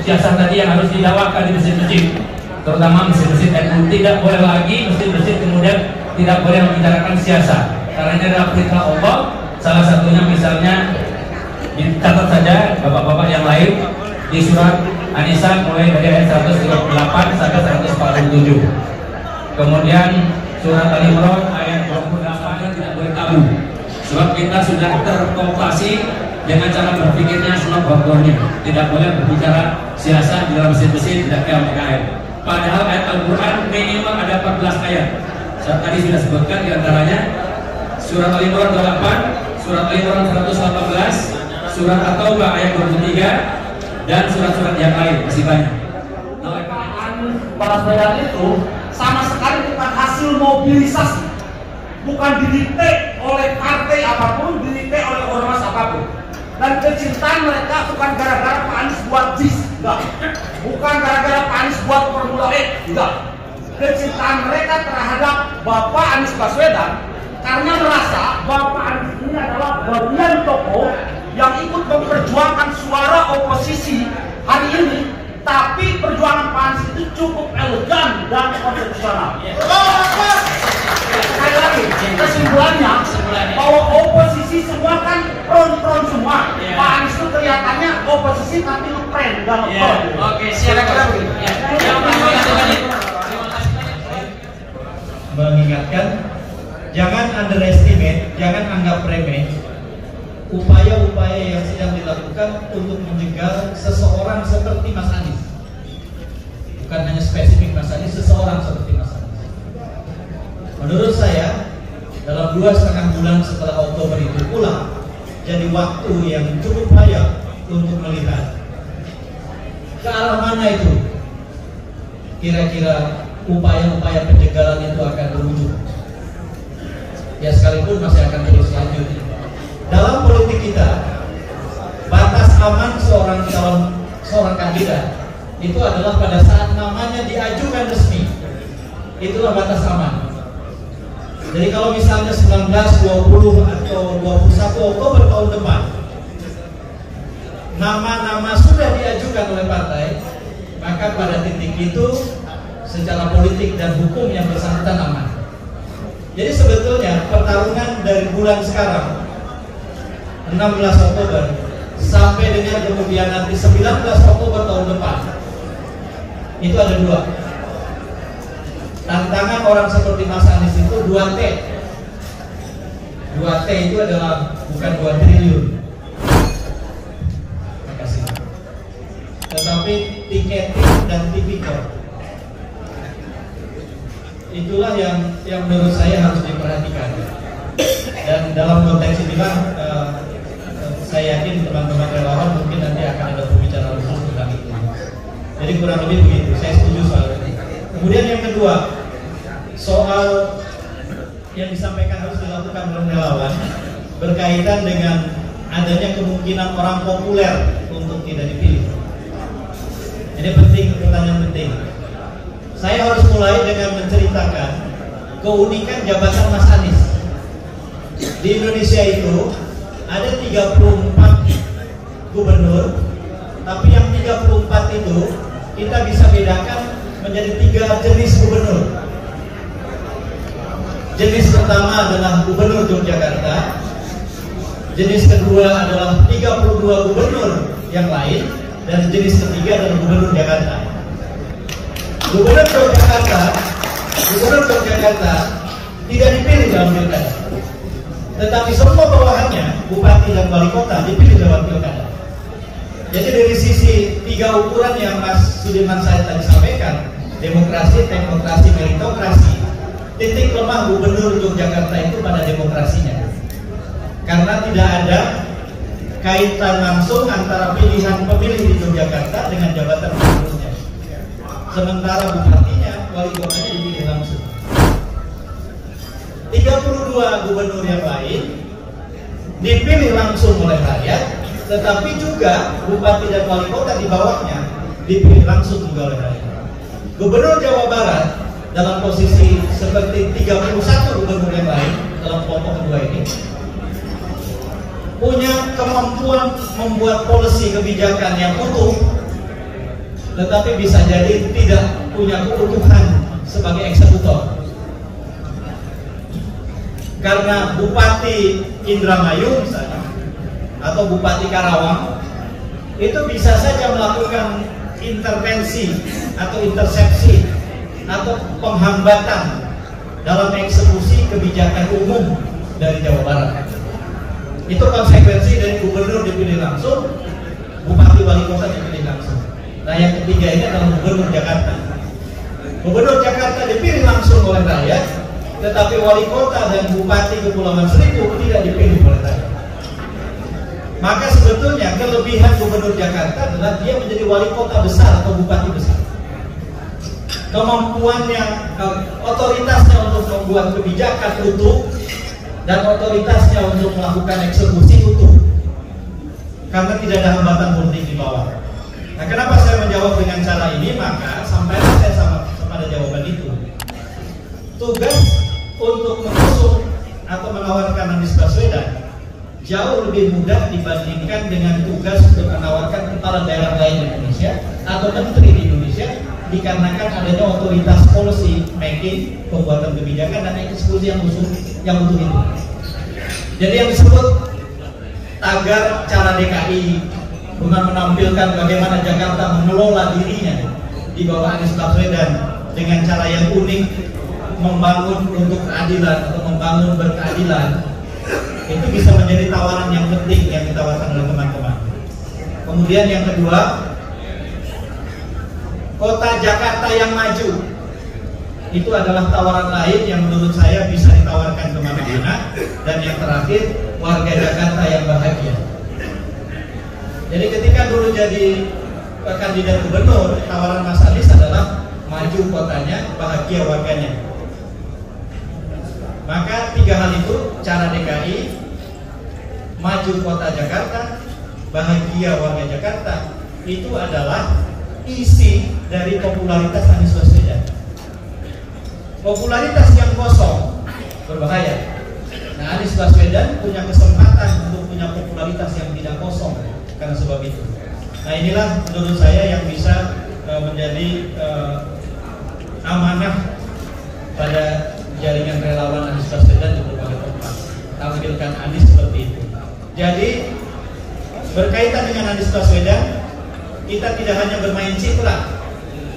siasat tadi yang harus didakwakan di masjid-masjid, terutama masjid-masjid NU. Tidak boleh lagi masjid-masjid kemudian tidak boleh membicarakan siasat, karena ini adalah perintah Allah. Salah satunya misalnya dicatat saja bapak-bapak yang lain di surat An-Nisa mulai dari ayat 138 sampai 147. Kemudian surat Al-Imran ayat 28 tidak boleh tabu. Sebab kita sudah terkooptasi dengan cara berpikirnya semua bakornya. Tidak boleh berbicara siasat di dalam masjid-masjid, tidak KM. Padahal ayat Al-Quran minimal ada 14 ayat. Saya tadi sudah sebutkan diantaranya surat Al-Imran 28, surat Al-Imran 118, surat At-Taubah ayat 23, dan surat-surat yang lain masih banyak. Baswedan itu sama sekali bukan hasil mobilisasi, bukan didikte oleh partai apapun, didikte oleh ormas apapun. Dan kecintaan mereka bukan gara-gara Pak Anies buat JIS, enggak. Bukan gara-gara Pak Anies buat Formula E, enggak. Kecintaan mereka terhadap Bapak Anies Baswedan karena merasa Bapak Anies ini adalah bagian tokoh yang ikut memperjuangkan suara oposisi hari ini, tapi perjuangan Pak Anies itu cukup elegan dan konstitusional. Sekali lagi, kesimpulannya bahwa oposisi semua kan front semua. Pak Anies itu kelihatannya oposisi tapi ngepren, nggak ngepron. Oke, silakan. Mengingatkan, jangan underestimate, jangan anggap remeh upaya-upaya yang sedang dilakukan untuk menjegal seseorang seperti Mas Anies. Bukan hanya spesifik Mas Anies, seseorang seperti Mas Anies. Menurut saya, dalam 2,5 bulan setelah Oktober itu pulang, jadi waktu yang cukup layak untuk melihat ke arah mana itu kira-kira upaya-upaya penjegalan itu akan berujung. Ya sekalipun masih akan terus lanjut. Dalam politik kita, batas aman seorang kandidat itu adalah pada saat namanya diajukan resmi. Itulah batas aman. Jadi kalau misalnya 19, 20 atau 21 Oktober tahun depan nama-nama sudah diajukan oleh partai, maka pada titik itu secara politik dan hukum yang bersangkutan aman. Jadi sebetulnya pertarungan dari bulan sekarang 16 Oktober sampai dengan kemudian nanti 19 Oktober tahun depan itu ada dua. Tantangan orang seperti Mas Anies itu 2T. 2T itu adalah bukan 2 triliun. Terima kasih. Tetapi tiketing dan tipikor. Itulah yang menurut saya harus diperhatikan. Dan dalam konteks inilah saya yakin teman-teman relawan mungkin nanti akan ada pembicaraan khusus tentang itu. Jadi kurang lebih begitu. Saya setuju soal ini. Kemudian yang kedua, soal yang disampaikan harus dilakukan oleh relawan berkaitan dengan adanya kemungkinan orang populer untuk tidak dipilih. Ini penting, pertanyaan penting. Saya harus mulai dengan menceritakan keunikan jabatan Mas Anies. Di Indonesia itu ada 34 gubernur, tapi yang 34 itu kita bisa bedakan menjadi 3 jenis gubernur. Jenis pertama adalah gubernur Yogyakarta, jenis kedua adalah 32 gubernur yang lain, dan jenis ketiga adalah gubernur Jakarta. Gubernur Yogyakarta tidak dipilih dalam pilkada, tetapi semua bawahannya, bupati dan wali kota, dipilih lewat pilkada. Jadi dari sisi 3 ukuran yang Mas Sudirman Said tadi sampaikan, demokrasi, teknokrasi, meritokrasi, titik lemah gubernur Yogyakarta itu pada demokrasinya, karena tidak ada kaitan langsung antara pilihan pemilih di Yogyakarta dengan jabatan gubernurnya. Sementara bupatinya, wali kotanya dipilih langsung. 32 gubernur yang lain dipilih langsung oleh rakyat, tetapi juga bupati dan wali kota di bawahnya dipilih langsung juga oleh rakyat. Gubernur Jawa Barat dalam posisi seperti 31 gubernur yang lain dalam kelompok kedua ini punya kemampuan membuat polisi kebijakan yang utuh tetapi bisa jadi tidak punya keutuhan sebagai eksekutor. Karena Bupati Indramayu misalnya atau Bupati Karawang itu bisa saja melakukan intervensi atau intersepsi atau penghambatan dalam eksekusi kebijakan umum dari Jawa Barat. Itu konsekuensi dari gubernur dipilih langsung, bupati wali kota dipilih langsung. Nah yang ketiga ini adalah gubernur Jakarta. Gubernur Jakarta dipilih langsung oleh rakyat, tetapi wali kota dan bupati Kepulauan Seribu tidak dipilih oleh rakyat. Maka sebetulnya kelebihan gubernur Jakarta adalah dia menjadi wali kota besar atau bupati besar. Kemampuannya, otoritasnya untuk membuat kebijakan utuh dan otoritasnya untuk melakukan eksekusi utuh, karena tidak ada hambatan politik di bawah. Nah, kenapa saya menjawab dengan cara ini? Maka sampai saya pada jawaban itu. Tugas untuk mengusung atau menawarkan Anies Baswedan jauh lebih mudah dibandingkan dengan tugas untuk menawarkan kepala daerah lain di Indonesia atau menteri di Indonesia, dikarenakan adanya otoritas policy making, pembuatan kebijakan dan eksekusi yang utuh itu. Jadi yang disebut tagar cara DKI dengan menampilkan bagaimana Jakarta mengelola dirinya di bawah Anies Baswedan dengan cara yang unik, membangun untuk keadilan atau membangun berkeadilan, itu bisa menjadi tawaran yang penting yang ditawarkan oleh teman-teman. Kemudian yang kedua, kota Jakarta yang maju, itu adalah tawaran lain yang menurut saya bisa ditawarkan kemana-mana. Dan yang terakhir, warga Jakarta yang bahagia. Jadi ketika dulu jadi kandidat gubernur, tawaran Mas Anies adalah maju kotanya, bahagia warganya. Maka tiga hal itu, cara DKI, maju kota Jakarta, bahagia warga Jakarta, itu adalah isi dari popularitas Anies Baswedan. Popularitas yang kosong berbahaya. Nah, Anies Baswedan punya kesempatan untuk punya popularitas yang tidak kosong karena sebab itu. Nah, inilah menurut saya yang bisa menjadi amanah pada jaringan relawan Anies Baswedan di berbagai tempat. Tampilkan Anies seperti itu. Jadi berkaitan dengan Anies Baswedan, kita tidak hanya bermain citra,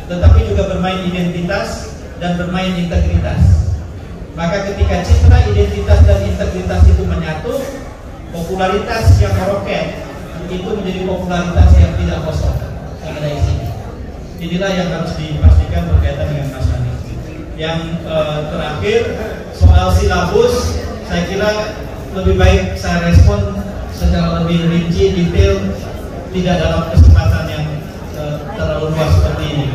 tetapi juga bermain identitas dan bermain integritas. Maka ketika citra, identitas, dan integritas itu menyatu, popularitas yang meroket itu menjadi popularitas yang tidak kosong, yang ada isinya. Inilah yang harus dipastikan berkaitan dengan Mas Anies. Yang terakhir, soal silabus, saya kira lebih baik saya respon secara lebih rinci, detail, tidak dalam kesempatan yang terlalu luas seperti ini.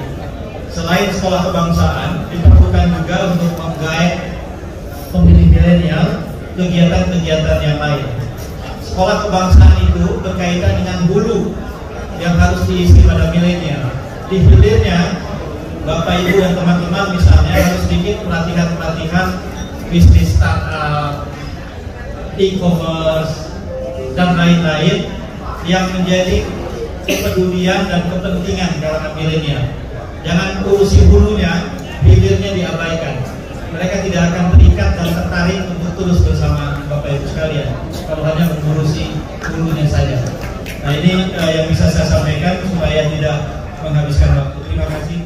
Selain sekolah kebangsaan, diperlukan juga untuk menggait pemilih milenial kegiatan-kegiatan yang lain. Sekolah kebangsaan itu berkaitan dengan hulu yang harus diisi pada milenial. Di hilirnya, Bapak Ibu dan teman-teman misalnya harus sedikit pelatihan-pelatihan bisnis startup, e-commerce, dan lain-lain yang menjadi kepedulian dan kepentingan kalangan milenial. Jangan urusi hulunya, hilirnya diabaikan. Mereka tidak akan terikat dan tertarik untuk terus bersama Bapak Ibu sekalian kalau hanya mengurusi hulunya saja. Nah, ini yang bisa saya sampaikan supaya tidak menghabiskan waktu. Terima kasih.